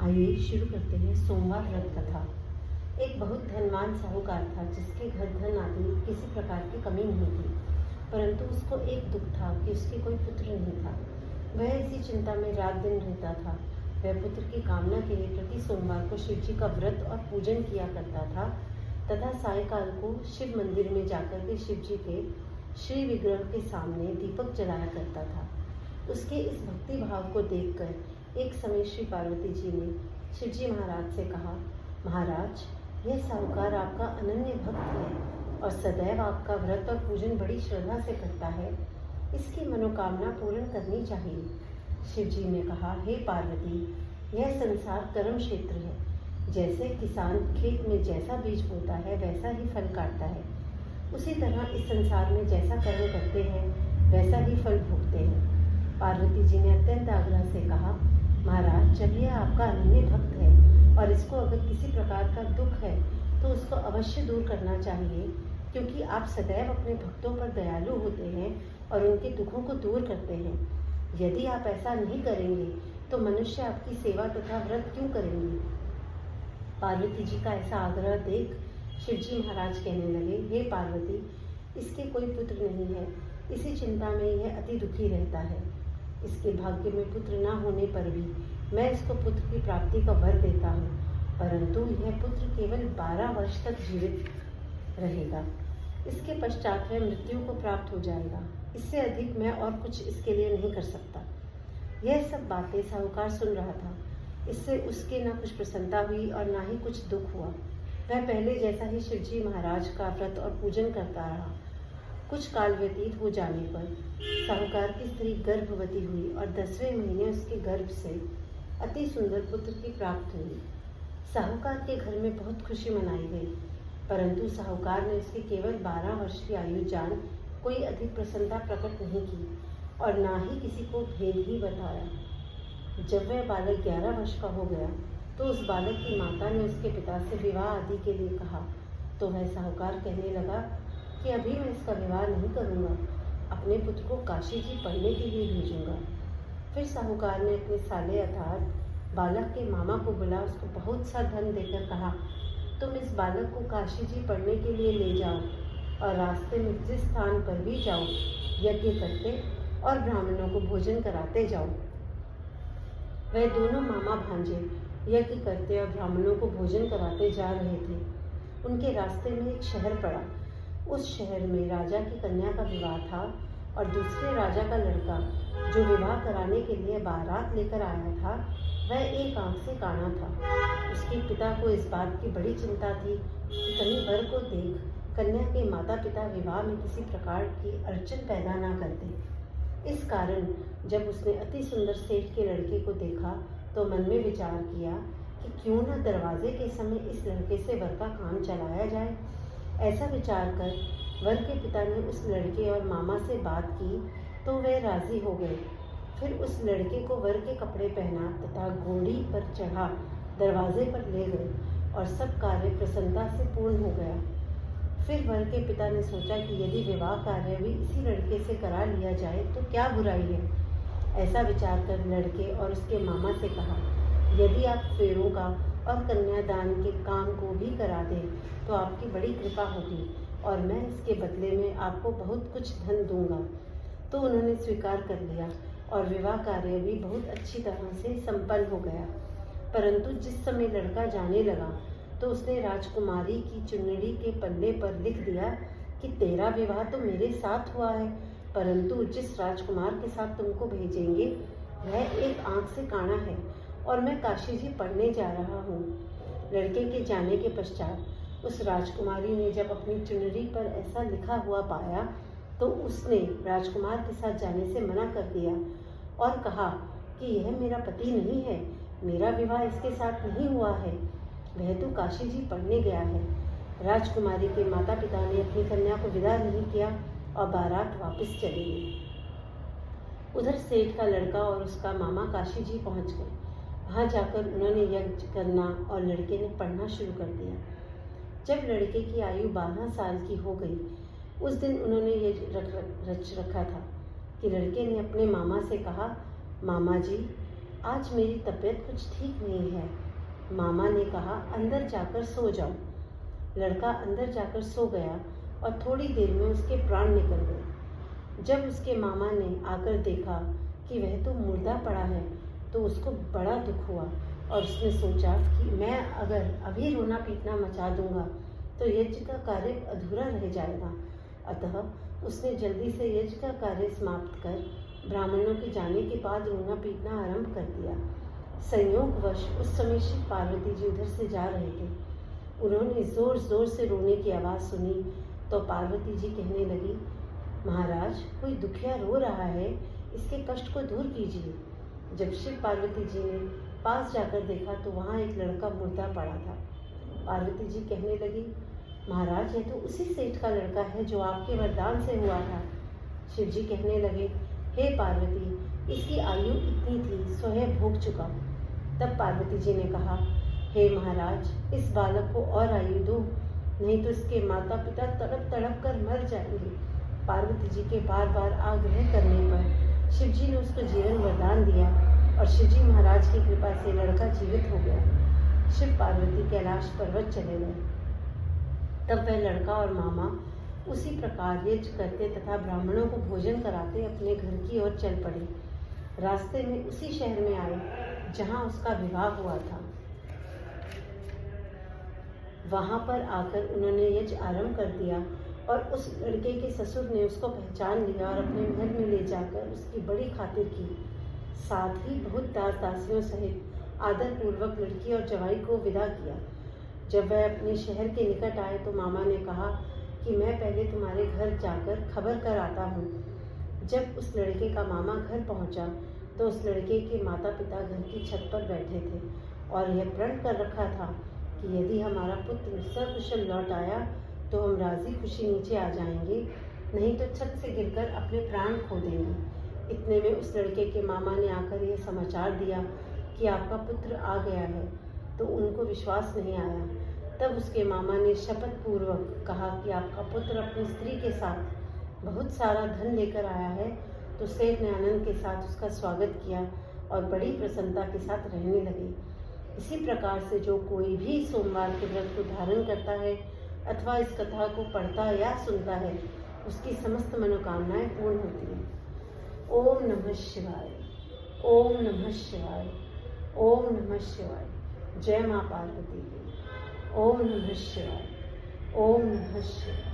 आइए शुरू करते हैं सोमवार व्रत कथा। एक बहुत धनवान साहूकार था जिसके घर धन आदि किसी प्रकार की कमी नहीं थी, परंतु उसको एक दुख था कि उसके कोई पुत्र नहीं था। वह इसी चिंता में रात दिन रहता था। वह पुत्र की कामना के लिए प्रति सोमवार को शिव जी का व्रत और पूजन किया करता था तथा सायकाल को शिव मंदिर में जाकर के शिव जी के श्री विग्रह के सामने दीपक जलाया करता था। उसके इस भक्ति भाव को देखकर एक समय श्री पार्वती जी ने शिव जी महाराज से कहा, महाराज, यह साहूकार आपका अनन्य भक्त है और सदैव आपका व्रत और पूजन बड़ी श्रद्धा से करता है। इसकी मनोकामना पूर्ण करनी चाहिए। शिव जी ने कहा, हे पार्वती, यह संसार कर्म क्षेत्र है। जैसे किसान खेत में जैसा बीज बोता है वैसा ही फल काटता है, उसी तरह इस संसार में जैसा कर्म करते हैं वैसा ही फल भोगते हैं। पार्वती जी ने अत्यंत आग्रह से कहा, महाराज, जब यह आपका अनन्य भक्त है और इसको अगर किसी प्रकार का दुख है तो उसको अवश्य दूर करना चाहिए, क्योंकि आप सदैव अपने भक्तों पर दयालु होते हैं और उनके दुखों को दूर करते हैं। यदि आप ऐसा नहीं करेंगे तो मनुष्य आपकी सेवा तथा व्रत क्यों करेंगे। पार्वती जी का ऐसा आग्रह देख शिव जी महाराज कहने लगे, हे पार्वती, इसके कोई पुत्र नहीं है, इसी चिंता में यह अति दुखी रहता है। इसके भाग्य में पुत्र न होने पर भी मैं इसको पुत्र की प्राप्ति का वर देता हूँ, परंतु यह पुत्र केवल 12 वर्ष तक जीवित रहेगा। इसके पश्चात वह मृत्यु को प्राप्त हो जाएगा। इससे अधिक मैं और कुछ इसके लिए नहीं कर सकता। यह सब बातें साहूकार सुन रहा था। इससे उसके न कुछ प्रसन्नता हुई और न ही कुछ दुख हुआ। वह पहले जैसा ही शिव जी महाराज का व्रत और पूजन करता रहा। कुछ काल व्यतीत हो जाने पर साहूकार की स्त्री गर्भवती हुई और 10वें महीने उसके गर्भ से अति सुंदर पुत्र की प्राप्त हुई। साहूकार के घर में बहुत खुशी मनाई गई, परंतु साहूकार ने उसके केवल 12 वर्ष की आयु जान कोई अधिक प्रसन्नता प्रकट नहीं की और ना ही किसी को भेद ही बताया। जब वह बालक 11 वर्ष का हो गया तो उस बालक की माता ने उसके पिता से विवाह आदि के लिए कहा, तो वह साहूकार कहने लगा कि अभी मैं इसका विवाह नहीं करूँगा, अपने पुत्र को काशी जी पढ़ने के लिए भेजूँगा। फिर साहूकार ने अपने साले अर्थात बालक के मामा को बुला उसको बहुत सा धन देकर कहा, तुम इस बालक को काशी जी पढ़ने के लिए ले जाओ और रास्ते में जिस स्थान पर भी जाओ यज्ञ करते और ब्राह्मणों को भोजन कराते जाओ। वह दोनों मामा भांजे यज्ञ करते और ब्राह्मणों को भोजन कराते जा रहे थे। उनके रास्ते में एक शहर पड़ा। उस शहर में राजा की कन्या का विवाह था और दूसरे राजा का लड़का जो विवाह कराने के लिए बारात लेकर आया था वह एक आंख से काना था। उसके पिता को इस बात की बड़ी चिंता थी कि कहीं वर को देख कन्या के माता पिता विवाह में किसी प्रकार की अड़चन पैदा ना कर दे। इस कारण जब उसने अति सुंदर सेठ के लड़के को देखा तो मन में विचार किया कि क्यों न दरवाजे के समय इस लड़के से वर का काम चलाया जाए। ऐसा विचार कर वर के पिता ने उस लड़के और मामा से बात की तो वे राजी हो गए। फिर उस लड़के को वर के कपड़े पहना तथा घोड़ी पर चढ़ा दरवाजे पर ले गए और सब कार्य प्रसन्नता से पूर्ण हो गया। फिर वर के पिता ने सोचा कि यदि विवाह कार्य भी इसी लड़के से करा लिया जाए तो क्या बुराई है। ऐसा विचार कर लड़के और उसके मामा से कहा, यदि आप फेरों का और कन्यादान के काम को भी करा दें तो आपकी बड़ी कृपा होगी और मैं इसके बदले में आपको बहुत कुछ धन दूंगा। तो उन्होंने स्वीकार कर लिया और विवाह कार्य भी बहुत अच्छी तरह से संपन्न हो गया। परंतु जिस समय लड़का जाने लगा तो उसने राजकुमारी की चुनरी के पल्ले पर लिख दिया कि तेरा विवाह तो मेरे साथ हुआ है, परंतु जिस राजकुमार के साथ तुमको भेजेंगे वह एक आंख से काना है और मैं काशी जी पढ़ने जा रहा हूँ। लड़के के जाने के पश्चात उस राजकुमारी ने जब अपनी चुनरी पर ऐसा लिखा हुआ पाया तो उसने राजकुमार के साथ जाने से मना कर दिया और कहा कि यह मेरा पति नहीं है, मेरा विवाह इसके साथ नहीं हुआ है, वह तो काशी जी पढ़ने गया है। राजकुमारी के माता पिता ने अपनी कन्या को विदा नहीं किया और बारात वापस चली गई। उधर सेठ का लड़का और उसका मामा काशी जी पहुँच गए। वहाँ जाकर उन्होंने यज्ञ करना और लड़के ने पढ़ना शुरू कर दिया। जब लड़के की आयु 12 साल की हो गई उस दिन उन्होंने ये रच रखा था कि लड़के ने अपने मामा से कहा, मामा जी, आज मेरी तबीयत कुछ ठीक नहीं है। मामा ने कहा, अंदर जाकर सो जाओ। लड़का अंदर जाकर सो गया और थोड़ी देर में उसके प्राण निकल गए। जब उसके मामा ने आकर देखा कि वह तो मुर्दा पड़ा है तो उसको बड़ा दुख हुआ और उसने सोचा कि मैं अगर अभी रोना पीटना मचा दूंगा तो यज्ञ का कार्य अधूरा रह जाएगा। अतः उसने जल्दी से यज्ञ का कार्य समाप्त कर ब्राह्मणों के जाने के बाद रोना पीटना आरंभ कर दिया। संयोगवश उस समय शिव पार्वती जी उधर से जा रहे थे। उन्होंने जोर जोर से रोने की आवाज़ सुनी तो पार्वती जी कहने लगी, महाराज, कोई दुखिया रो रहा है, इसके कष्ट को दूर कीजिए। जब शिव पार्वती जी ने पास जाकर देखा तो वहाँ एक लड़का मुर्दा पड़ा था। पार्वती जी कहने लगी, महाराज, यह तो उसी सेठ का लड़का है जो आपके वरदान से हुआ था। शिव जी कहने लगे, हे पार्वती, इसकी आयु इतनी थी, सो यह भोग चुका। तब पार्वती जी ने कहा, हे महाराज, इस बालक को और आयु दो, नहीं तो इसके माता पिता तड़प तड़प कर मर जाएंगे। पार्वती जी के बार बार आग्रह करने पर शिव जी ने उसको जीवन वरदान दिया और शिवजी महाराज की कृपा से लड़का जीवित हो गया। शिव पार्वती कैलाश पर्वत चले गए। तब वह लड़का और मामा उसी प्रकार यज्ञ करते तथा ब्राह्मणों को भोजन कराते अपने घर की ओर चल पड़े। रास्ते में उसी शहर में आए जहां उसका विवाह हुआ था। वहां पर आकर उन्होंने यज्ञ आरंभ कर दिया और उस लड़के के ससुर ने उसको पहचान लिया और अपने महल में ले जाकर उसकी बड़ी खातिर की। साथ ही बहुत दास दासियों सहित आदर पूर्वक लड़की और जवाई को विदा किया। जब वह अपने शहर के निकट आए तो मामा ने कहा कि मैं पहले तुम्हारे घर जाकर खबर कर आता हूँ। जब उस लड़के का मामा घर पहुँचा तो उस लड़के के माता पिता घर की छत पर बैठे थे और यह प्रण कर रखा था कि यदि हमारा पुत्र सकुशल लौट आया तो हम राजी खुशी नीचे आ जाएंगे, नहीं तो छत से गिरकर अपने प्राण खो देंगे। इतने में उस लड़के के मामा ने आकर यह समाचार दिया कि आपका पुत्र आ गया है, तो उनको विश्वास नहीं आया। तब उसके मामा ने शपथ पूर्वक कहा कि आपका पुत्र अपनी स्त्री के साथ बहुत सारा धन लेकर आया है। तो सेठ ने आनंद के साथ उसका स्वागत किया और बड़ी प्रसन्नता के साथ रहने लगे। इसी प्रकार से जो कोई भी सोमवार के व्रत को धारण करता है अथवा इस कथा को पढ़ता या सुनता है, उसकी समस्त मनोकामनाएं पूर्ण होती हैं। ओम नमः शिवाय, ओम नमः शिवाय, ओम नमः शिवाय। जय माँ पार्वती की। ओम नमः शिवाय, ओम नमः शिवाय।